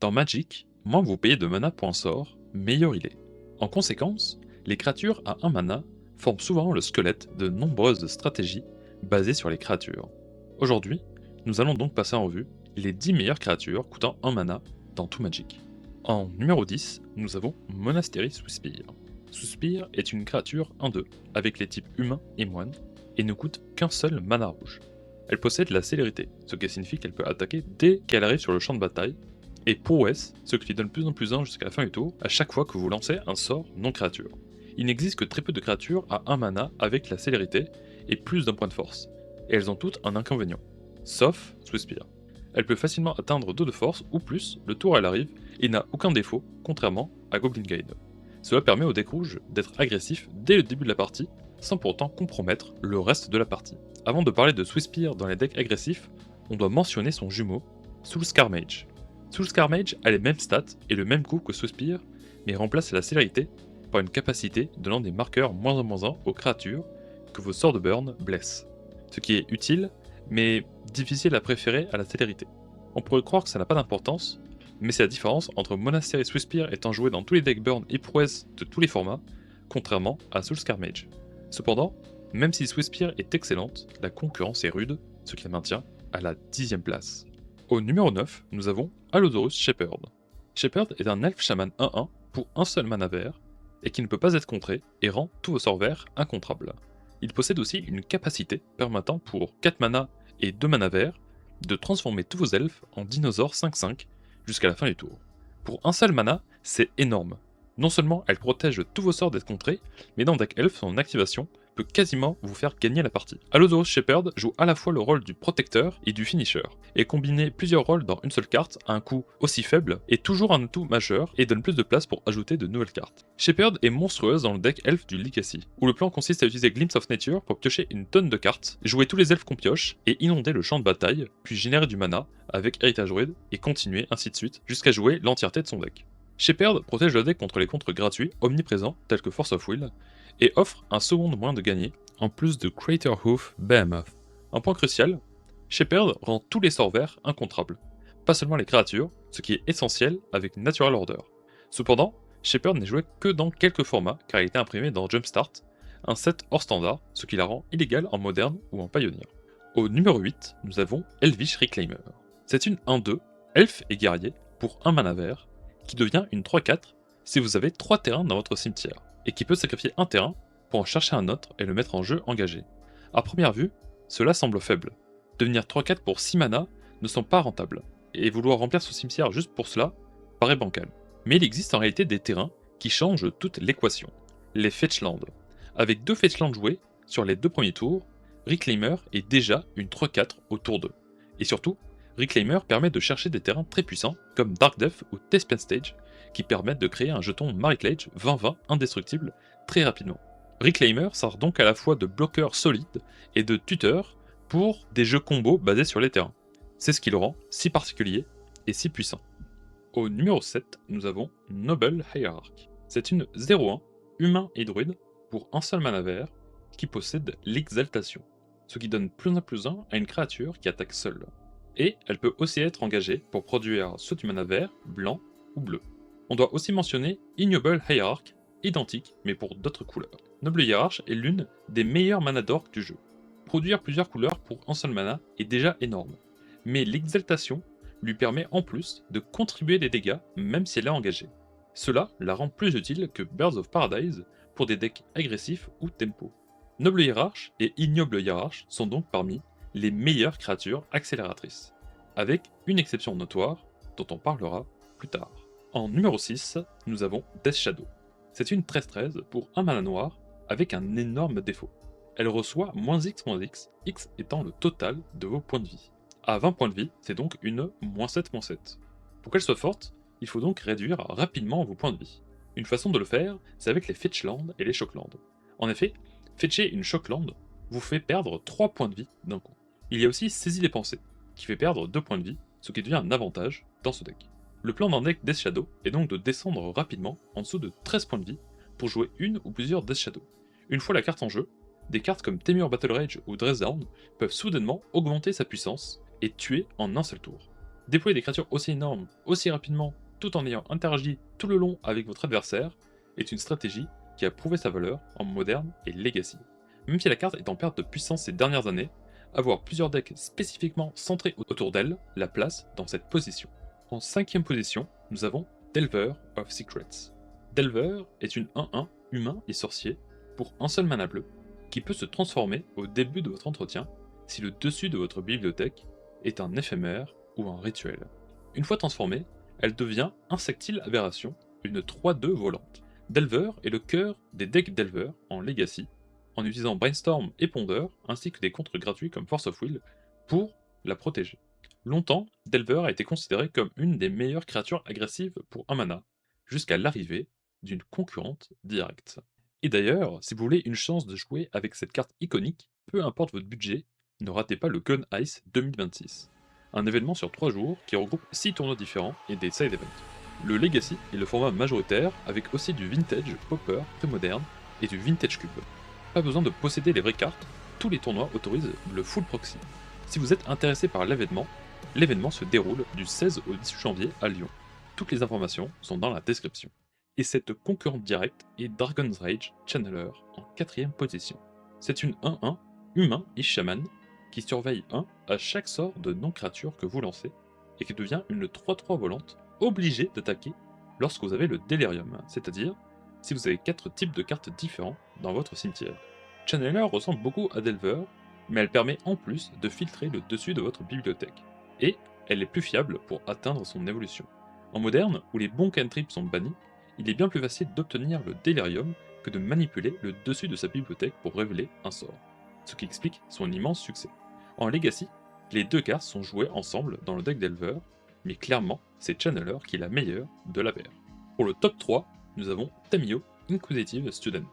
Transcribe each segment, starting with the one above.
Dans Magic, moins vous payez de mana pour un sort, meilleur il est. En conséquence, les créatures à 1 mana forment souvent le squelette de nombreuses stratégies basées sur les créatures. Aujourd'hui, nous allons donc passer en revue les 10 meilleures créatures coûtant 1 mana dans tout Magic. En numéro 10, nous avons Monastery Swiftspear. Swiftspear est une créature 1-2 avec les types humain et moine et ne coûte qu'un seul mana rouge. Elle possède la célérité, ce qui signifie qu'elle peut attaquer dès qu'elle arrive sur le champ de bataille, et prouesse, ce qui lui donne plus en plus 1 jusqu'à la fin du tour à chaque fois que vous lancez un sort non créature. Il n'existe que très peu de créatures à 1 mana avec la célérité et plus d'un point de force, et elles ont toutes un inconvénient, sauf Swiftspear. Elle peut facilement atteindre 2 de force ou plus le tour où elle arrive et n'a aucun défaut, contrairement à Goblin Guide. Cela permet au deck rouge d'être agressif dès le début de la partie, sans pour autant compromettre le reste de la partie. Avant de parler de Swiftspear dans les decks agressifs, on doit mentionner son jumeau, Soulscar Mage. Soulscar Mage a les mêmes stats et le même coût que Swiftspear, mais remplace la célérité par une capacité donnant des marqueurs -1 aux créatures que vos sorts de burn blessent. Ce qui est utile, mais difficile à préférer à la célérité. On pourrait croire que ça n'a pas d'importance, mais c'est la différence entre Monastery Swiftspear étant joué dans tous les decks burn et prouesse de tous les formats, contrairement à Soulscar Mage. Cependant, même si Swiftspear est excellente, la concurrence est rude, ce qui la maintient à la 10ème place. Au numéro 9, nous avons Allosaurus Shepherd. Shepherd est un elfe chaman 1-1 pour un seul mana vert, et qui ne peut pas être contré et rend tous vos sorts verts incontrables. Il possède aussi une capacité permettant pour 4 mana et 2 mana verts de transformer tous vos elfes en dinosaures 5-5 jusqu'à la fin du tour. Pour un seul mana, c'est énorme. Non seulement elle protège tous vos sorts d'être contrés, mais dans deck elf, son activation peut quasiment vous faire gagner la partie. Allosaurus Shepherd joue à la fois le rôle du protecteur et du finisher, et combiner plusieurs rôles dans une seule carte à un coût aussi faible est toujours un atout majeur et donne plus de place pour ajouter de nouvelles cartes. Shepherd est monstrueuse dans le deck elf du Legacy, où le plan consiste à utiliser Glimpse of Nature pour piocher une tonne de cartes, jouer tous les elfes qu'on pioche, et inonder le champ de bataille, puis générer du mana avec Héritage Druide, et continuer ainsi de suite, jusqu'à jouer l'entièreté de son deck. Shepherd protège le deck contre les contres gratuits omniprésents tels que Force of Will, et offre un second moyen de gagner, en plus de Craterhoof Behemoth. Un point crucial, Shepherd rend tous les sorts verts incontrables, pas seulement les créatures, ce qui est essentiel avec Natural Order. Cependant, Shepherd n'est joué que dans quelques formats car il a été imprimé dans Jumpstart, un set hors standard, ce qui la rend illégale en moderne ou en pioneer. Au numéro 8, nous avons Elvish Reclaimer. C'est une 1-2, elfe et guerrier, pour un mana vert, qui devient une 3-4 si vous avez 3 terrains dans votre cimetière, et qui peut sacrifier un terrain pour en chercher un autre et le mettre en jeu engagé. A première vue, cela semble faible. Devenir 3-4 pour 6 mana ne semble pas rentable, et vouloir remplir son cimetière juste pour cela paraît bancal. Mais il existe en réalité des terrains qui changent toute l'équation. Les Fetchlands. Avec 2 Fetchlands joués sur les 2 premiers tours, Reclaimer est déjà une 3-4 au tour 2. Et surtout, Reclaimer permet de chercher des terrains très puissants comme Dark Death ou Thespian Stage qui permettent de créer un jeton Mariclage 20-20 indestructible très rapidement. Reclaimer sert donc à la fois de bloqueur solide et de tuteur pour des jeux combos basés sur les terrains. C'est ce qui le rend si particulier et si puissant. Au numéro 7, nous avons Noble Hierarch. C'est une 0-1 humain et druide pour un seul mana vert qui possède l'exaltation, ce qui donne plus 1 plus 1 à une créature qui attaque seule. Et elle peut aussi être engagée pour produire soit du mana vert, blanc ou bleu. On doit aussi mentionner Ignoble Hierarch, identique mais pour d'autres couleurs. Noble Hierarch est l'une des meilleures mana d'orc du jeu. Produire plusieurs couleurs pour un seul mana est déjà énorme, mais l'exaltation lui permet en plus de contribuer des dégâts même si elle est engagée. Cela la rend plus utile que Birds of Paradise pour des decks agressifs ou tempo. Noble Hierarch et Ignoble Hierarch sont donc parmi les meilleures créatures accélératrices, avec une exception notoire dont on parlera plus tard. En numéro 6, nous avons Death Shadow. C'est une 13-13 pour un mana noir avec un énorme défaut. Elle reçoit -X, X étant le total de vos points de vie. À 20 points de vie, c'est donc une -7. Pour qu'elle soit forte, il faut donc réduire rapidement vos points de vie. Une façon de le faire, c'est avec les Fetchlands et les Shocklands. En effet, fetcher une Shockland vous fait perdre 3 points de vie d'un coup. Il y a aussi Saisie des pensées, qui fait perdre 2 points de vie, ce qui devient un avantage dans ce deck. Le plan d'un deck Death Shadow est donc de descendre rapidement en dessous de 13 points de vie pour jouer une ou plusieurs Death Shadow. Une fois la carte en jeu, des cartes comme Temur Battle Rage ou Dressdown peuvent soudainement augmenter sa puissance et tuer en un seul tour. Déployer des créatures aussi énormes, aussi rapidement, tout en ayant interagi tout le long avec votre adversaire, est une stratégie qui a prouvé sa valeur en moderne et legacy. Même si la carte est en perte de puissance ces dernières années, avoir plusieurs decks spécifiquement centrés autour d'elle la place dans cette position. En cinquième position, nous avons Delver of Secrets. Delver est une 1-1 humain et sorcier pour un seul mana bleu, qui peut se transformer au début de votre entretien si le dessus de votre bibliothèque est un éphémère ou un rituel. Une fois transformée, elle devient Insectile Aberration, une 3-2 volante. Delver est le cœur des decks Delver en Legacy, en utilisant Brainstorm et Ponder, ainsi que des contres gratuits comme Force of Will, pour la protéger. Longtemps, Delver a été considéré comme une des meilleures créatures agressives pour un mana, jusqu'à l'arrivée d'une concurrente directe. Et d'ailleurs, si vous voulez une chance de jouer avec cette carte iconique, peu importe votre budget, ne ratez pas le Gun Ice 2026, un événement sur 3 jours qui regroupe 6 tournois différents et des side events. Le Legacy est le format majoritaire, avec aussi du Vintage, Pauper, Pré-Moderne et du Vintage Cube. Pas besoin de posséder les vraies cartes, tous les tournois autorisent le full proxy. Si vous êtes intéressé par l'événement se déroule du 16 au 18 janvier à Lyon. Toutes les informations sont dans la description. Et cette concurrente directe est Dragon's Rage Channeler en 4ème position. C'est une 1-1 humain et chaman qui surveille 1 à chaque sort de non-créature que vous lancez et qui devient une 3-3 volante obligée d'attaquer lorsque vous avez le Delirium, c'est-à-dire si vous avez 4 types de cartes différents dans votre cimetière. Channeler ressemble beaucoup à Delver, mais elle permet en plus de filtrer le dessus de votre bibliothèque, et elle est plus fiable pour atteindre son évolution. En moderne, où les bons cantrips sont bannis, il est bien plus facile d'obtenir le Delirium que de manipuler le dessus de sa bibliothèque pour révéler un sort, ce qui explique son immense succès. En Legacy, les deux cartes sont jouées ensemble dans le deck Delver, mais clairement, c'est Channeler qui est la meilleure de la paire. Pour le top 3, nous avons Tamiyo Inquisitive Student.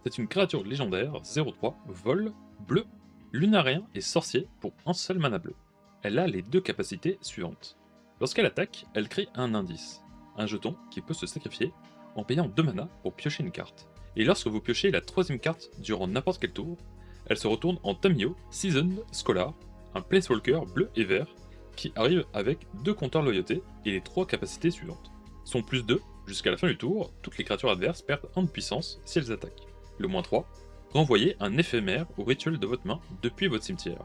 C'est une créature légendaire 0-3, vol, bleu, lunarien et sorcier pour un seul mana bleu. Elle a les deux capacités suivantes. Lorsqu'elle attaque, elle crée un indice, un jeton qui peut se sacrifier en payant 2 mana pour piocher une carte. Et lorsque vous piochez la 3ème carte durant n'importe quel tour, elle se retourne en Tamiyo Seasoned Scholar, un Planeswalker bleu et vert qui arrive avec 2 compteurs loyauté et les 3 capacités suivantes. Son plus 2, jusqu'à la fin du tour, toutes les créatures adverses perdent 1 de puissance si elles attaquent. Le moins 3, renvoyez un éphémère au rituel de votre main depuis votre cimetière.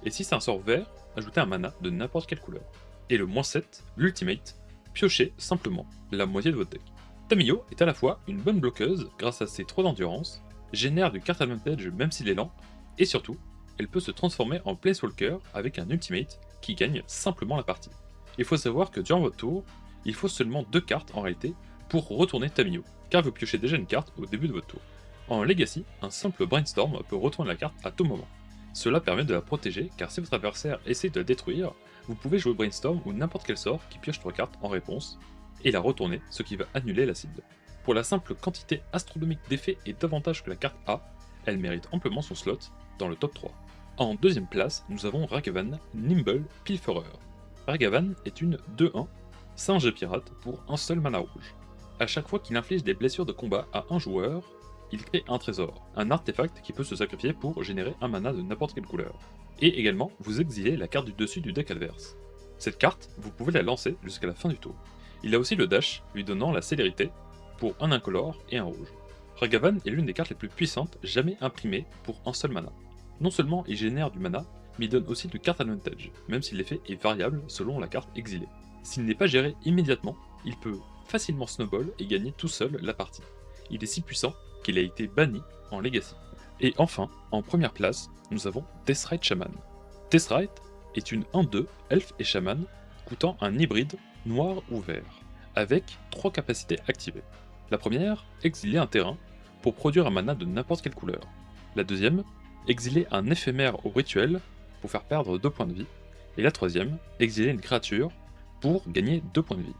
Et si c'est un sort vert, ajoutez un mana de n'importe quelle couleur. Et le moins 7, l'ultimate, piochez simplement la moitié de votre deck. Tamiyo est à la fois une bonne bloqueuse grâce à ses 3 d'endurance, génère du card advantage même s'il est lent, et surtout, elle peut se transformer en Planeswalker avec un ultimate qui gagne simplement la partie. Il faut savoir que durant votre tour, il faut seulement 2 cartes en réalité pour retourner Tamiyo, car vous piochez déjà une carte au début de votre tour. En Legacy, un simple Brainstorm peut retourner la carte à tout moment. Cela permet de la protéger, car si votre adversaire essaie de la détruire, vous pouvez jouer Brainstorm ou n'importe quel sort qui pioche 3 cartes en réponse, et la retourner, ce qui va annuler la cible. Pour la simple quantité astronomique d'effets et d'avantages que la carte a, elle mérite amplement son slot dans le top 3. En deuxième place, nous avons Ragavan Nimble Pilferer. Ragavan est une 2-1 singe pirate pour un seul mana rouge. A chaque fois qu'il inflige des blessures de combat à un joueur, il crée un trésor, un artefact qui peut se sacrifier pour générer un mana de n'importe quelle couleur. Et également, vous exilez la carte du dessus du deck adverse. Cette carte, vous pouvez la lancer jusqu'à la fin du tour. Il a aussi le dash, lui donnant la célérité pour un incolore et un rouge. Ragavan est l'une des cartes les plus puissantes jamais imprimées pour un seul mana. Non seulement il génère du mana, mais il donne aussi du card advantage, même si l'effet est variable selon la carte exilée. S'il n'est pas géré immédiatement, il peut facilement snowball et gagner tout seul la partie. Il est si puissant qu'il a été banni en Legacy. Et enfin, en première place, nous avons Deathrite Shaman. Deathrite est une 1-2 elfe et chaman coûtant un hybride noir ou vert, avec 3 capacités activées. La première, exiler un terrain pour produire un mana de n'importe quelle couleur. La deuxième, exiler un éphémère au rituel pour faire perdre 2 points de vie. Et la troisième, exiler une créature pour gagner 2 points de vie.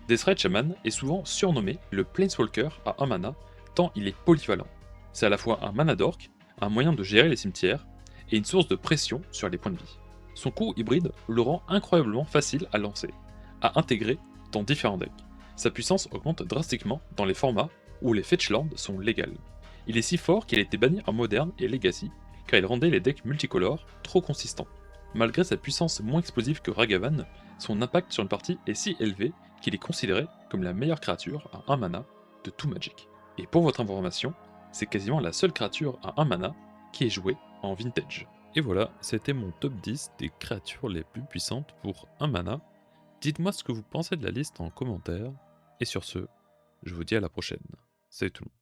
Deathrite Shaman est souvent surnommé le Planeswalker à 1 mana, tant il est polyvalent. C'est à la fois un mana d'orc, un moyen de gérer les cimetières, et une source de pression sur les points de vie. Son coût hybride le rend incroyablement facile à lancer, à intégrer dans différents decks. Sa puissance augmente drastiquement dans les formats où les fetchlands sont légales. Il est si fort qu'il a été banni en moderne et legacy, car il rendait les decks multicolores trop consistants. Malgré sa puissance moins explosive que Ragavan, son impact sur une partie est si élevé qu'il est considéré comme la meilleure créature à 1 mana de tout Magic. Et pour votre information, c'est quasiment la seule créature à 1 mana qui est jouée en Vintage. Et voilà, c'était mon top 10 des créatures les plus puissantes pour 1 mana. Dites-moi ce que vous pensez de la liste en commentaire, et sur ce, je vous dis à la prochaine. Salut tout le monde.